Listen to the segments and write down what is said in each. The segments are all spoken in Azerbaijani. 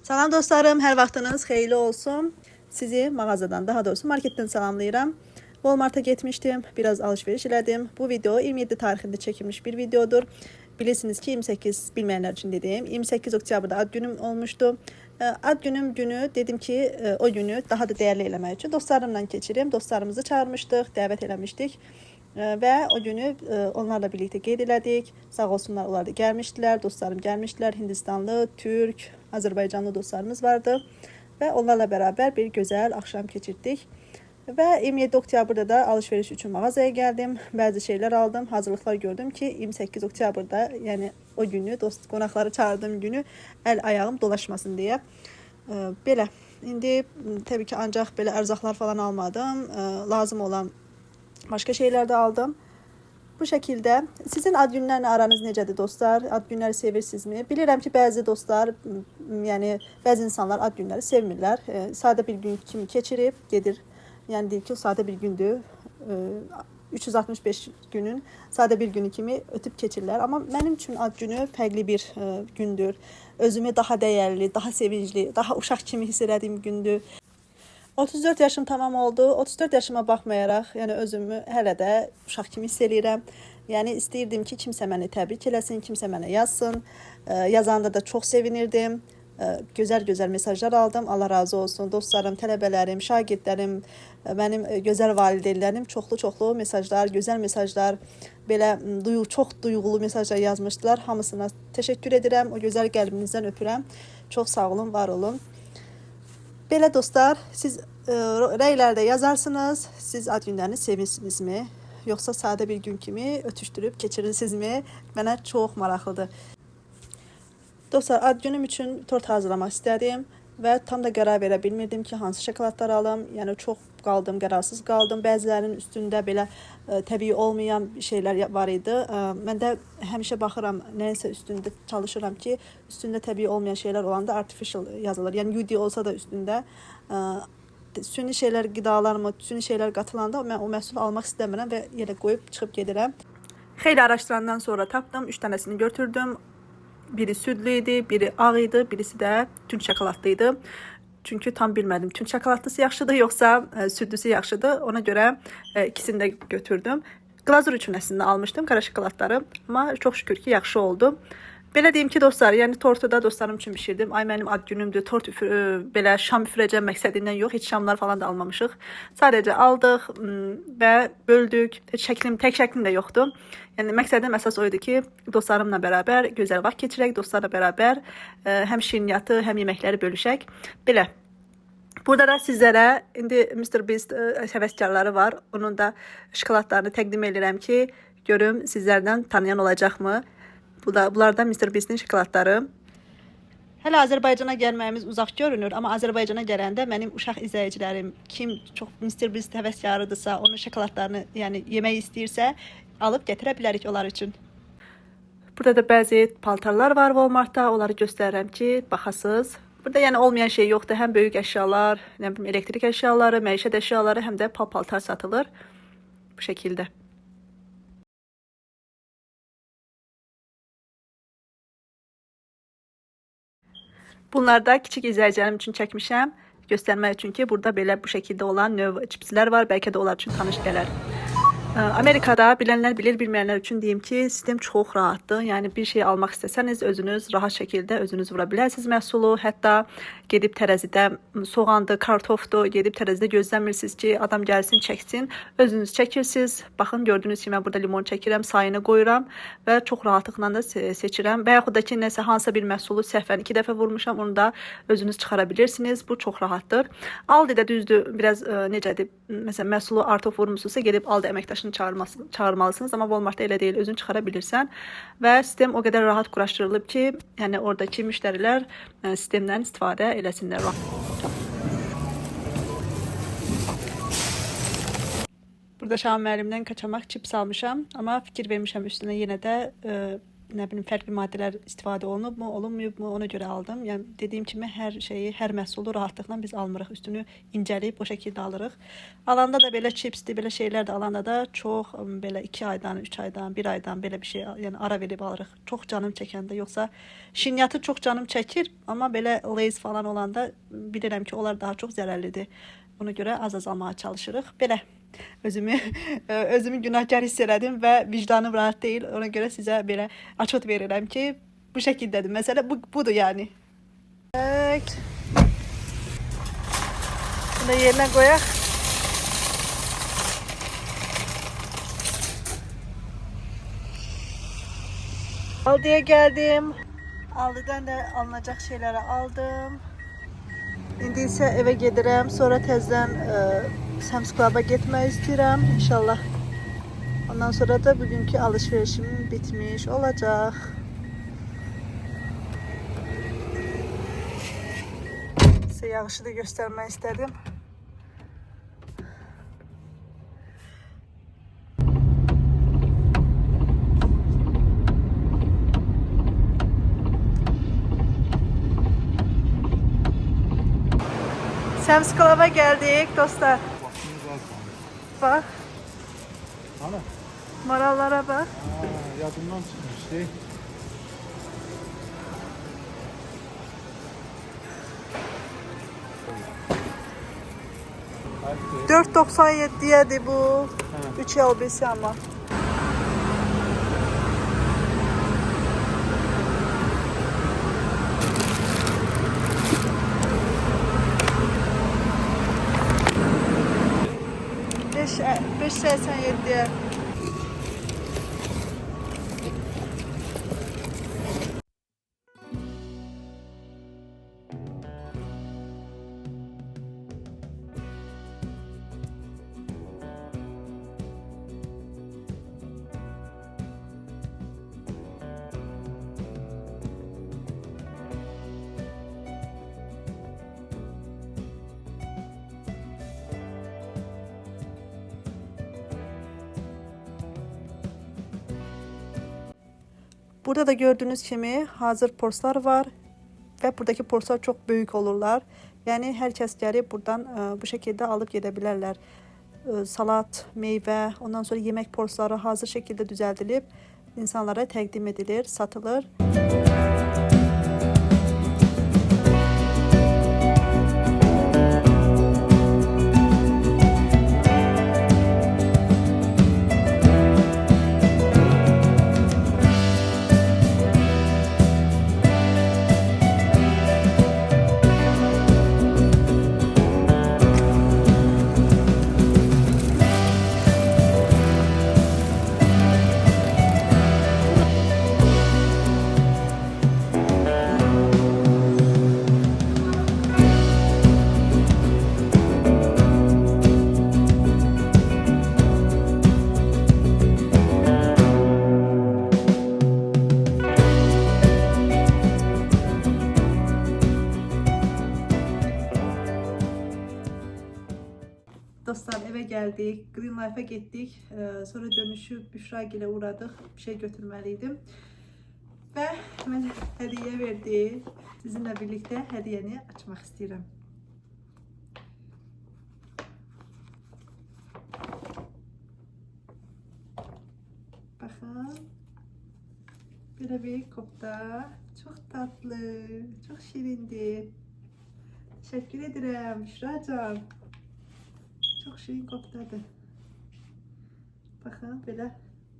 Salam dostlarım, hər vaxtınız xeyirli olsun. Sizi mağazadan, daha doğrusu marketdən salamlayıram. Walmart'a getmişdim, biraz alışveriş elədim. Bu video 27 tarixində çəkilmiş bir videodur. Bilirsiniz ki 28 bilməyənlər üçün dediyim 28 oktyabrda ad günüm olmuşdu. Ad günüm günü dedim ki o günü daha da dəyərli eləmək üçün dostlarımla keçirim. Dostlarımızı çağırmışdıq, dəvət eləmişdik. Və o günü onlarla birlikte qeyd elədik. Sağ olsunlar, onlar da gəlmişdilər, dostlarım gəlmişdilər. Hindistanlı, Türk, Azərbaycanlı dostlarımız vardı və onlarla bərabər bir gözəl axşam keçirdik. Və 27 oktyabrda da alışveriş üçün mağazaya gəldim. Bəzi şeylər aldım, hazırlıqlar gördüm ki 28 oktyabrda, yəni o günü, dost qonaqları çağırdığım günü əl ayağım dolaşmasın deyə. Belə, indi təbii ki ancaq belə ərzaqlar falan almadım. Lazım olan başka şeyler de aldım. Bu şekilde. Sizin ad günlerine aranız necədir dostlar? Ad günləri sevirsiniz mi? Bilirəm ki bəzi dostlar, yəni bəzi insanlar ad günləri sevmirlər. Sadə bir gün kimi keçirib gedir. Yəni deyir ki, sadə bir gündür. 365 günün sadə bir günü kimi ötüb keçirlər. Amma mənim üçün ad günü fərqli bir gündür. Özümü daha dəyərli, daha sevincli, daha uşaq kimi hiss elədiyim gündür. 34 yaşım tamam oldu. 34 yaşıma baxmayaraq, yəni özümü hələ də uşaq kimi hiss eləyirəm. Yəni istəyirdim ki, kimsə məni təbrik eləsin, kimsə mənə yazsın. Yazanda da çox sevinirdim. Gözəl mesajlar aldım. Allah razı olsun. Dostlarım, tələbələrim, şagirdlərim, mənim gözəl valideynlərim çoxlu mesajlar, gözəl mesajlar, belə çox duyğulu mesajlar yazmışdılar. Hamısına təşəkkür edirəm. O gözəl qəlbinizdən öpürəm. Çox sağ olun, var olun. Belə dostlar, siz rəylərdə yazarsınız. Siz ad günlərini sevinsinizmi? Yoxsa sadə bir gün kimi ötüşdürüb keçirirsinizmi? Mənə çox maraqlıdır. Dostlar, ad günüm üçün tort hazırlamaq istədim və tam da qərar verə bilmirdim ki, hansı şokoladlar alım. Yəni çox qaldım, qərarsız qaldım. Bəzilərinin üstündə belə təbii olmayan şeylər var idi. Mən də həmişə baxıram, nəyəsə üstündə çalışıram ki, üstündə təbii olmayan şeylər olanda artificial yazılır. Yəni UD olsa da üstündə süni şeylər, qidalarmı, süni şeylər qatılanda mən o məhsulu almaq istəmirəm və yerə qoyub çıxıb gedirəm. Xeyli araşdırandan sonra tapdım, 3 dənəsini götürdüm. Biri südlü idi, biri ağ idi, birisi də tünd şokoladlıydı. Çünkü tam bilmədim, tünd şokoladlısı yaxşıdır, yoxsa südlüsü yaxşıdır. Ona görə ikisini də götürdüm. Glazur üçün əslində almışdım qara şokoladları, amma çox şükür ki, yaxşı oldu. Belə deyim ki, dostlar, yəni tortu da dostlarım üçün bişirdim. Ay mənim ad günümdür, tort belə şam üfürəcəm məqsədindən yox, heç şamlar falan da almamışıq. Sadəcə aldıq və böldük. Tək şəklim də yoxdur. Yəni məqsədim əsas o idi ki, dostlarımla bərabər gözəl vaxt keçirək, dostlarla bərabər həm şirniyyatı, həm yeməkləri bölüşək. Belə. Burada da sizlərə indi Mr. Beast həvəskarları var. Onun da şokoladlarını təqdim edirəm ki, görüm sizlərdən tanıyan olacaqmı? Bunlardan Mr. Beast'in şokoladları. Hələ Azərbaycana gəlməyimiz uzaq görünür, amma Azərbaycana gələndə mənim uşaq izləyicilərim kim çox Mr. Beast həvəskarıdırsa, onun şokoladlarını yəni yemək istəyirsə, alıb gətirə bilərik onlar üçün. Burada da bəzi paltarlar var Walmart'da, onları göstərirəm ki, baxasınız. Burada yəni olmayan şey yoxdur, həm böyük əşyalar, nə bilim elektrik əşyaları, məişət əşyaları, həm də paltar satılır bu şəkildə. Bunlar da kiçik izləyicilərim üçün çəkmişəm. Göstərmək üçün ki, burada belə bu şəkildə olan növ cipslər var. Bəlkə də onlar üçün tanış gələr. Amerikada bilənlər bilir, bilməyənlər üçün deyim ki, sistem çox rahatdır. Yəni bir şey almaq istəsəniz özünüz rahat şəkildə özünüz vura bilərsiniz məhsulu. Hətta gedib tərəzidə soğandır, kartofdur, gedib tərəzidə gözləmirsiniz ki, adam gəlsin, çəksin. Özünüz çəkirsiniz. Baxın, gördüyünüz kimi mən burada limon çəkirəm, sayını qoyuram və çox rahatlıqla da seçirəm. Və yaxud da ki, nəsə hansısa bir məhsulu səhvən 2 dəfə vurmuşam, onu da özünüz çıxara bilirsiniz. Bu çox rahatdır. Aldidə düzdür, biraz necədir? Məsələn, məhsulu artıq vurmusunuzsa gedib Aldi əməkdaşını çağırmalısınız, amma Walmart'da elə deyil, özün çıxara bilirsən və sistem o qədər rahat quraşdırılıb ki, yəni oradakı müştərilər sistemdən istifadə eləsinlər. Burada Şahan müəllimdən kaçamak çips almışam, amma fikir vermişəm üstünə yenə də nə bilim fərqli maddələr istifadə olunubmu, olunmayıbmı, ona görə aldım. Yəni dediyim kimi hər şeyi, hər məhsulu rahatlıqla biz almırıq. Üstünü incələyib o şəkildə alırıq. Alanda da belə chipsdir, belə şeylər də alanda da çox belə 2 aydan, 3 aydan, 1 aydan belə bir şey, yəni ara verib alırıq. Çox canım çəkəndə, yoxsa şinyatı çox canım çəkir, amma belə Lay's falan olanda bilirəm ki, onlar daha çox zərərlidir. Ona görə az almağa çalışırıq. Belə özümü günahkar hiss elədim və vicdanım rahat deyil. Ona görə sizə belə açıq verirəm ki, bu şəkildədir. Məsələ budur yəni. Evet. Bunu da yerine koyak. Aldıya geldim. Aldıdan da alınacak şeyleri aldım. İndi isə evə gedirəm. Sonra təzədən Sam's Club'a getmək istəyirəm inşallah. Ondan sonra da bugünkü alışverişim bitmiş olacaq. Sizə yağışı da göstərmək istədim. Sam's Club'a geldik dostlar. Bak. Hani? Marallara bak. Yadımdan çıkmış şey. $4.97'ydi bu. 3 elbise ama. $5.87'ye. Burada da gördüğünüz kimi hazır porslar var ve buradaki porslar çok büyük olurlar. Yani herkes gelip buradan bu şekilde alıp gidebilirler. Salat, meyve, ondan sonra yemek porsları hazır şekilde düzeltilip insanlara təqdim edilir, satılır. Dostlar eve geldik, Green Life'a gittik. Sonra dönüşü Büşra ile uğradık. Bir şey götürmeliydim. Ve hemen hediye verdi. Sizinle birlikte hediyeni açmak istiyorum. Bakın. Böyle bir kopta. Çok tatlı, çok şirindi. Teşekkür ederim Büşra'cığım. Çok şirin koptadı. Bakın böyle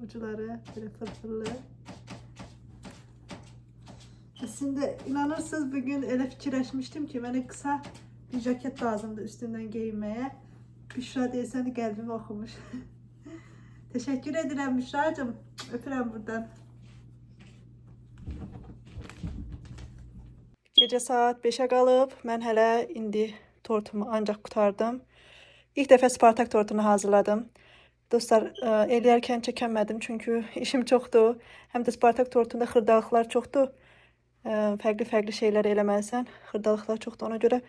ucuları böyle fırfırlı. Aslında inanırsınız bugün öyle fikirleşmiştim ki bana kısa bir jaket lazımdı üstünden giyinmeye. Büşra deseni kalbimi okumuş. Teşekkür ederim Büşra'cığım. Öpürəm buradan. Gece saat 5'e qalıb. Mən hələ indi tortumu ancaq qurtardım. İlk dəfə Spartak tortunu hazırladım. Dostlar, eləyərkən çəkəmədim çünkü işim çoxdur. Həm də Spartak tortunda xırdalıqlar çoxdur. Fərqli şeylər eləməlisən. Xırdalıqlar çoxdur. Ona görə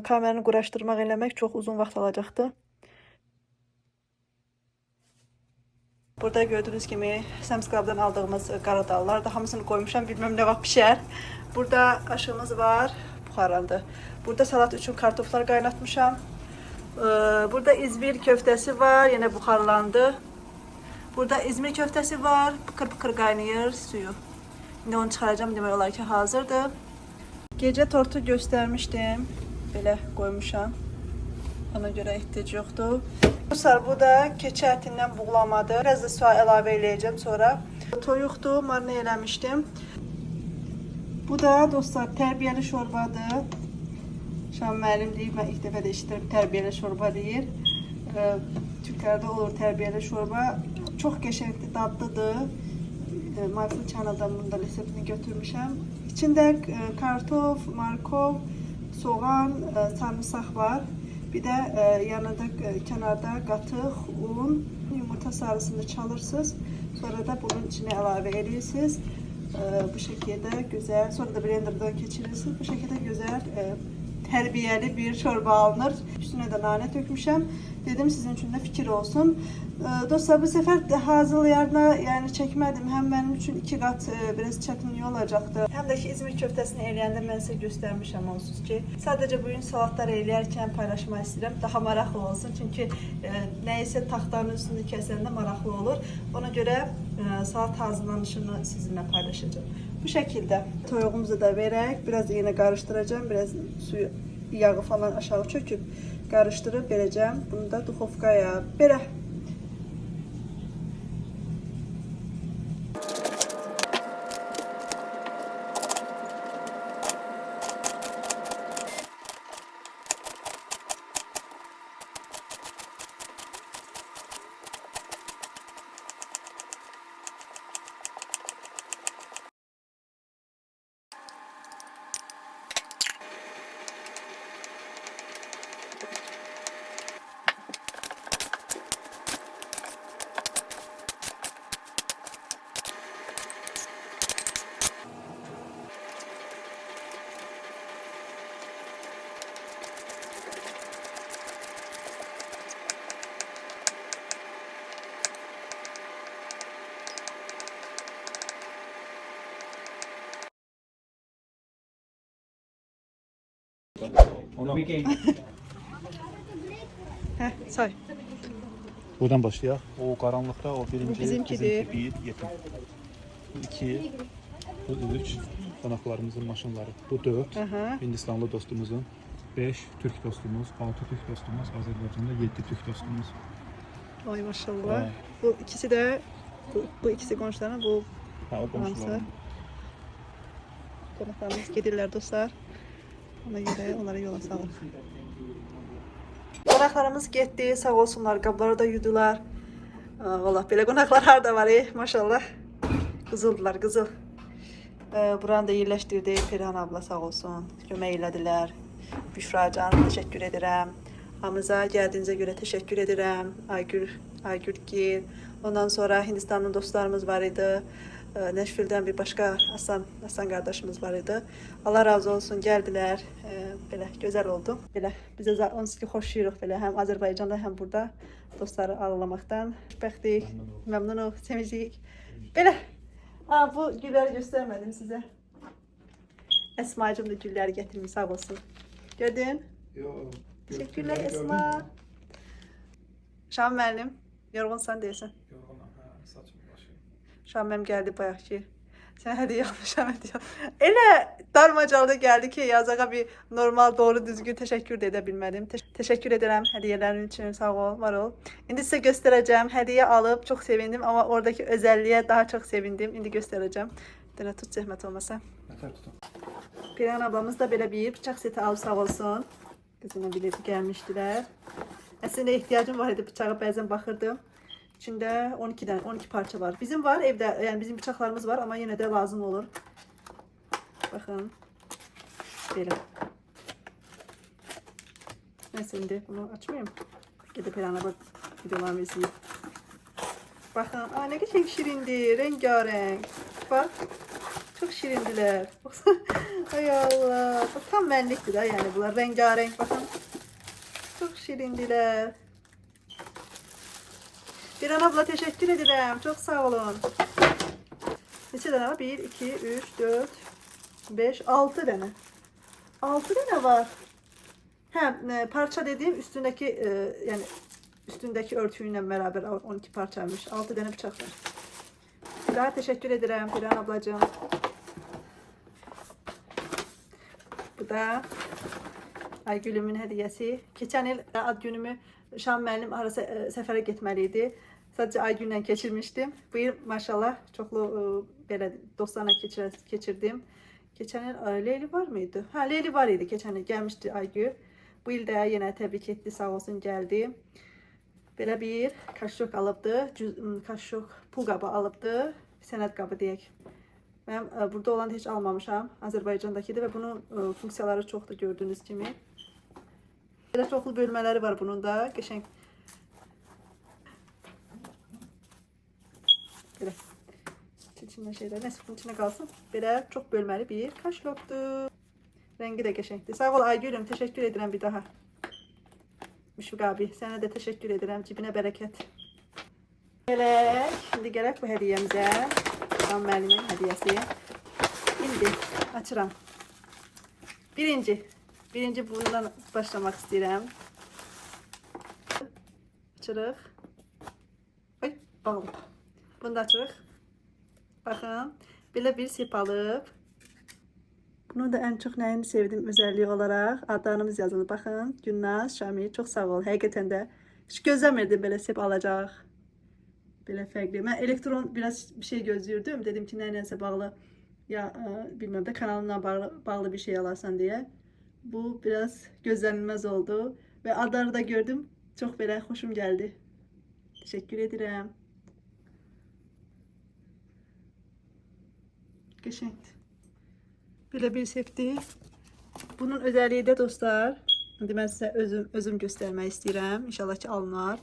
kameranı quraşdırmaq eləmək çox uzun vaxt alacaqdı. Burada gördüğünüz gibi Sam's Club'dan aldığımız qaradallar da hamısını koymuşam. Bilmem ne vaxt pişər. Burada aşığımız var. Buxarlandı. Burada salat üçün kartoflar qaynatmışam. Burada İzmir köftəsi var. Yine buxarlandı. Burada İzmir köftəsi var. Pıkır qaynayır suyu. İndi onu çıxaracağım. Demək olar ki hazırdır. Gecə tortu göstərmişdim. Belə qoymuşam. Ona görə ehtiyac yoxdur. Dostlar, bu da keçi ətindən buğlamadır. Biraz da su əlavə eləyəcəm sonra. Toyuqdur, marinə eləmişdim. Bu da dostlar tərbiyəli şorbadır. Şam müəllim deyib, mən ilk dəfə də eşidirəm tərbiyəli şorba deyir. Türklərdə olur tərbiyəli şorba. Çox qəşəngdir, dadlıdır. Mayful Çanadan bunun da reseptini götürmüşəm. İçində kartof, markov, soğan, sarımsaq var. Bir de yanında kenarda qatıq, un, yumurta sarısını çalırsınız. Sonra da bunun içine əlavə edirsiniz. Bu şekilde güzel. Sonra da blenderdan keçirirsiniz. Bu şekilde güzel terbiyeli bir çorba alınır. Üstüne de nane dökmüşəm. Dedim sizin için de fikir olsun. Dostlar, bu sefer hazırlayarına yani çəkmədim. Həm mənim üçün 2 qat biraz çətinlik olacaqdı. Həm də ki İzmir köftəsini eləyəndə mən sizə göstərmişəm onsuz ki. Sadəcə bugün salatlar eləyərkən paylaşmaq istəyirəm. Daha maraqlı olsun. Çünki nəysə taxtanın üstünü kəsəndə maraqlı olur. Ona görə salat hazırlanışını sizinlə paylaşacağım. Bu şəkildə toyuğumuzu da verək. Biraz yine qarışdıracağım. Biraz suyu, yağı falan aşağı çöküb qarışdırıb verəcəm. Bunu da duxovkaya belə. Onu Heh, say. buradan başlayaq. O qaranlıqda o birinci, Bizimkidir. bizimki 1, yetim. Bu 2, bu 3 qonaqlarımızın maşınları. Bu 4, Aha. Hindistanlı dostumuzun. 5, Türk dostumuz. 6 Türk dostumuz. Azərbaycanda 7 Türk dostumuz. Ay maşallah. Evet. Bu ikisi de bu ikisi qonşularına bu Ha, o qonşularım. qonaqlarımız gedirlər dostlar. Ona görə onlara yola salın. Qonaqlarımız getdi, sağ olsunlar, qabları da yudular. Valla belə qonaqlar harda var, maşallah. Qızıldılar, qızıl. Buranı da yerləşdirdi, Perihan abla sağ olsun, kömək elədilər. Büşra can, təşəkkür edirəm. Hamınıza gəldiyinizə görə təşəkkür edirəm. Aygül Gil. Ondan sonra Hindistanlı dostlarımız var idi. Nəşvildən bir başqa Aslan qardaşımız var idi. Allah razı olsun, gəldilər. Belə gözəl oldu. Belə bizə onsuz ki xoşlayırıq belə həm Azərbaycanda, həm burada dostları ağırlamaqdan. Xoşbəxtlik, məmnunuq, sevincliyik. Belə. Bu gülləri göstərmədim sizə. Əsmacığım da gülləri gətirmiş, sağ olsun. Gördün? Yox. Teşekkürler Esma. Şam müəllim, yorğunsan deyəsən. Yorğunam, saçım başım. Şam müəllim gəldi bayaq ki. Sən hədiyyə almışam, hədiyyə. Elə darmacalda gəldi ki, yazağa bir normal, doğru, düzgün təşəkkür də edə bilmədim. Təşəkkür edirəm hədiyyələrin üçün, sağ ol, var ol. İndi sizə göstərəcəm. Hədiyyə alıb çox sevindim, amma oradakı özəlliyə daha çox sevindim. İndi göstərəcəm. Dənə tut, zəhmət olmasa. Nətər tutum? Perihan ablamız da belə bir bıçaq seti alıb, sağ olsun. Qızına bileti gəlmişdilər. Əslində ehtiyacım var idi bıçağa, bəzən baxırdım. İçində 12 parça var. Bizim var evdə, yəni bizim bıçaqlarımız var, amma yenə də lazım olur. Baxın. Belə. Nəysə, indi bunu açmayayım. Gedib Perihan'a videolarımı izləyib. Baxın, nə qəşəng şirindir, rengarenk. Bax. Çok şirindiler. Ay Allah. Bak, tam benlikti da yani bunlar rengarenk, bakın. Çok şirindiler. Biran abla teşekkür ederim. Çok sağ olun. Neçə dənə var? 1, 2, 3, 4, 5, 6 dənə. 6 dənə var. Hə, parça dediğim üstündeki yani üstündeki örtüyle beraber 12 parçaymış. 6 dənə bıçaq var. Bir daha teşekkür ederim Biran ablacığım. Bu da Aygülümün hediyesi. Keçən il ad günümü Şam müəllim arası səfərə getməliydi. Sadəcə Aygüllə keçirmişdim. Bu il maşallah çoxlu belə dostlarla keçirdim. Keçən il Leyli var mıydı? Ha, Leyli var idi. Keçən il gəlmişdi Aygül. Bu il də yenə təbrik etdi, sağ olsun gəldi. Belə bir kaşok alıbdı. Kaşok pul qabı alıbdı. Sənəd qabı deyək. Mən burada olan heç almamışam. Azərbaycandakidir və bunun funksiyaları çoxdur gördüyünüz kimi. Belə çoxlu bölmələri var bunun da. Qəşəng. Belə. İçindən şeylər. Nəsə bunun içində qalsın. Belə çox bölməli bir kaşokdur. Rəngi də qəşəngdir. Sağ ol Aygülüm. Təşəkkür edirəm bir daha. Müşfiq abi. Sənə də təşəkkür edirəm. Cibinə bərəkət. Gələk. Şimdi gələk bu hədiyəmizə. Şam müəllimin hədiyəsi. İndi açıram. Birinci bundan başlamak istəyirəm. Açırıq. Ay, bağlı. Bunu da açırıq. Baxın, belə bir sip alıb. Bunu da ən çox nəyini sevdim özelliği olarak. Adlarımız yazılı. Baxın, Günnaz, Şami, çox sağ ol. Həqiqətən də heç gözləmirdim belə sip alacaq. Belə fərqli. Mən elektron biraz bir şey gözləyirdim. Dedim ki, nəyləsə bağlı. Ya bilmem de kanalımla bağlı bir şey alarsan diye. Bu biraz gözlenilmez oldu. Ve adları da gördüm. Çok böyle hoşum geldi. Teşekkür ederim. Qəşəngdir. Böyle bir septi. Bunun özelliği de dostlar. Şimdi ben size özüm göstermek istəyirəm. İnşallah ki alınar.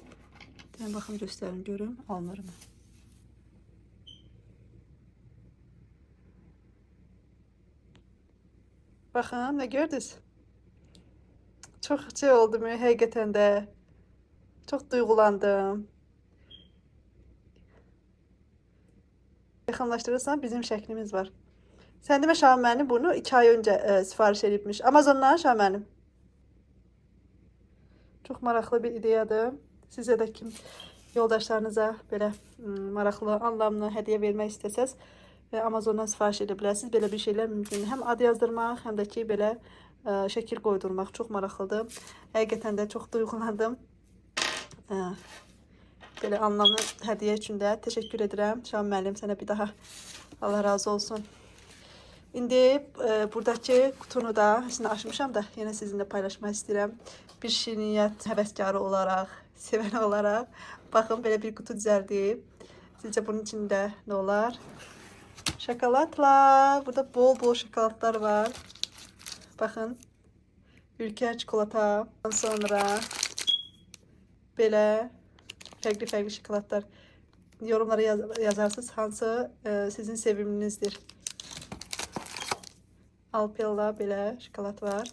Deyən baxım göstərin görüm. Alınır mı? Bakın ne gördünüz? Çok şey oldu mu həqiqətən də. Çok duygulandım. Yaxınlaşdırırsan bizim şəklimiz var. Sən demə Şam müəllim bunu 2 ay önce sifariş edibmiş. Amazondan Şam müəllim. Çok maraqlı bir ideyadır. Sizə də kim yoldaşlarınıza belə maraqlı, anlamlı hediyə vermək istəsəz Amazondan sifariş edə bilərsiniz. Belə bir şeylər mümkündür. Həm ad yazdırmaq, həm də ki belə şəkil qoydurmaq çox maraqlıdır. Həqiqətən də çox duyğulandım. Belə anlamlı hədiyyə üçün də təşəkkür edirəm. Şam müəllim sənə bir daha Allah razı olsun. İndi buradakı kutunu da aslında açmışam da yenə sizinlə paylaşmaq istəyirəm. Bir şirniyyat həvəskarı olaraq, sevən olaraq baxın belə bir kutu düzəldib. Sizcə bunun içində nə olar? Şokolatlar. Burada bol şokolatlar var. Bakın. Ülker çikolata. Sonra böyle farklı şokolatlar. Yorumlara yazarsınız hansı sizin seviminizdir. Alpella böyle şokolat var.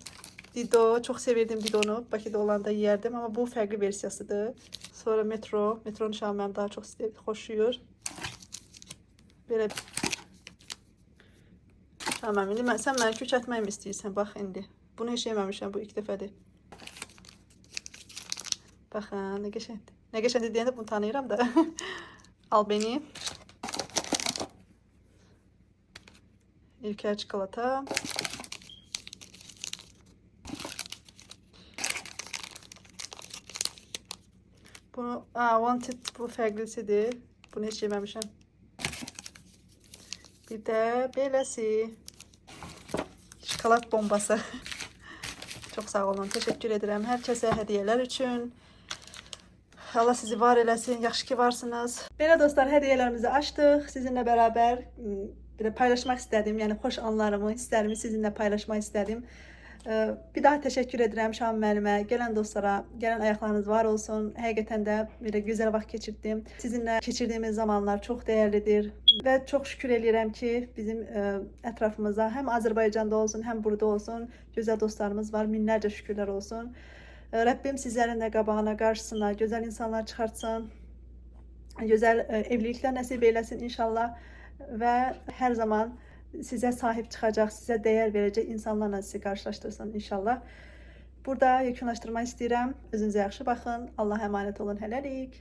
Dido. Çok severdim Dido'nu. Bakıda olanda yerdim ama bu farklı versiyasıdır. Sonra Metro. Metro'nun Şam'ım daha çok hoşuyor. Böyle Tamam, indi sən məni kökətməyimi istəyirsən, bax indi. Bunu heç yeməmişəm, bu ilk dəfədir. Baxın, nə qəşəngdir. Nə qəşəngdir deyəndə bunu tanıyıram da. Albeni. İlker çikolata. Bunu, Wanted bu fərqlisidir. Bunu heç yeməmişəm. Bir də beləsi. Şokolad bombası. Çok sağ olun. Teşekkür ederim. Herkese hediyeler için. Allah sizi var eləsin. Yaxşı ki varsınız. Belə dostlar, hediyelerimizi açtık. Sizinle beraber paylaşmak istedim. Yani hoş anlarımı, hisslərimi sizinle paylaşmak istedim. Bir daha teşekkür ederim Şam müəllimə, gələn dostlara, gələn ayaqlarınız var olsun. Həqiqətən də belə gözəl vaxt keçirdim. Sizinlə keçirdiyimiz zamanlar çox dəyərlidir və çox şükür edirəm ki, bizim ətrafımızda həm Azərbaycanda olsun, həm burada olsun gözəl dostlarımız var. Minlərcə şükürlər olsun. Rəbbim sizlərin də qabağına, qarşısına gözəl insanlar çıxartsın. gözəl evliliklər nəsib eləsin inşallah və hər zaman sizə sahib çıxacaq, sizə dəyər verəcək insanlarla sizi qarşılaşdırsın inşallah. Burada yekunlaşdırmaq istəyirəm. Özünüzə yaxşı baxın. Allah'a əmanət olun. Hələlik.